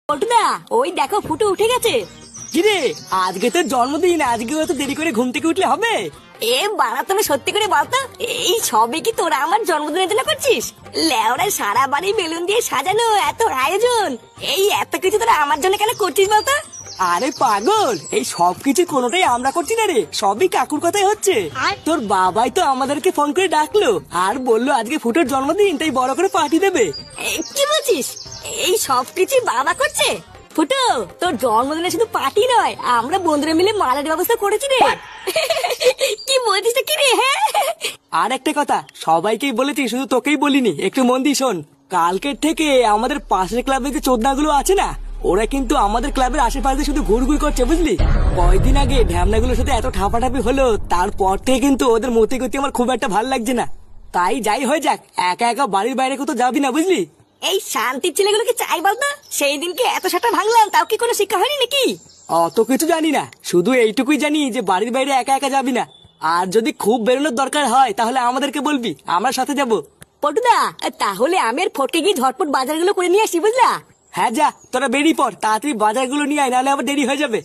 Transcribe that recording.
পল্টুদা, ওই দেখো ফুটো উঠে গেছে। কিরে, আজকে তোর জন্মদিন, আজকে এত দেরি করে ঘুম থেকে উঠলে হবে? এ বাড়া, তুমি সত্যি করে বলতো, এই সবে কি তোরা আমার জন্মদিনের জন্য করছিস? লেওরা সারা বাড়ি বেলুন দিয়ে সাজানো, এত আয়োজন, এই এত কিছু তোরা আমার জন্য কেন করছিস বলতো? আরে পাগল, এই সবকিছু কোনোটাই আমরা করছি না রে, সবই কাকুর কথাই হচ্ছে। তোর বাবাই তো আমাদেরকে ফোন করে ডাকলো আর বললো আজকে ফুটোর জন্মদিন, তাই বড় করে পার্টি দেবে। কি বলছিস? এই সব কিছু বাবা করছে? ফুটো, তোর জন্মদিনে শুধু পার্টি নয়, আমরা বন্ধুরা মিলে মালের ব্যবস্থা করেছি রে। কি বলছিস কি রে? হ্যাঁ, আর একটা কথা, সবাইকেই বলেছি, শুধু তোকেই বলিনি, একটু মন দিয়ে শোন। কালকের থেকে আমাদের পাশের ক্লাবে যে চোদনাগুলো আছে না, ওরা কিন্তু আমাদের ক্লাবের আশেপাশে শুধু ঘুরঘুর করছে, বুঝলি? কয়দিন আগে ঢ্যামনাগুলোর সাথে এত ঠাপাঠাপি হলো, তারপর থেকে কিন্তু ওদের মতে গতি আমার খুব একটা ভালো লাগছে না। তাই যাই হয়ে যাক, একা একা বাড়ির বাইরে কোথাও যাবি না, বুঝলি? এই শান্তির ছেলেগুলোকে চাই বলতো, সেই দিনকে এত সাটা ভাঙলাম, তাও কি কোনো শিক্ষা হয়নি নাকি? অত কিছু জানি না, শুধু এইটুকুই জানি যে বাড়ির বাইরে একা একা যাবি না, আর যদি খুব বেরোনোর দরকার হয় তাহলে আমাদেরকে বলবি, আমরা সাথে যাবো। পটুদা, তাহলে আমি আর ফটকে গিয়ে ঝটপট বাজারগুলো করে নিয়ে আসি, বুঝলা? হ্যাঁ যা, তোরা বেরিয়ে পড়, তাড়াতাড়ি বাজারগুলো নিয়ে আয়, নাহলে আবার দেরি হয়ে যাবে।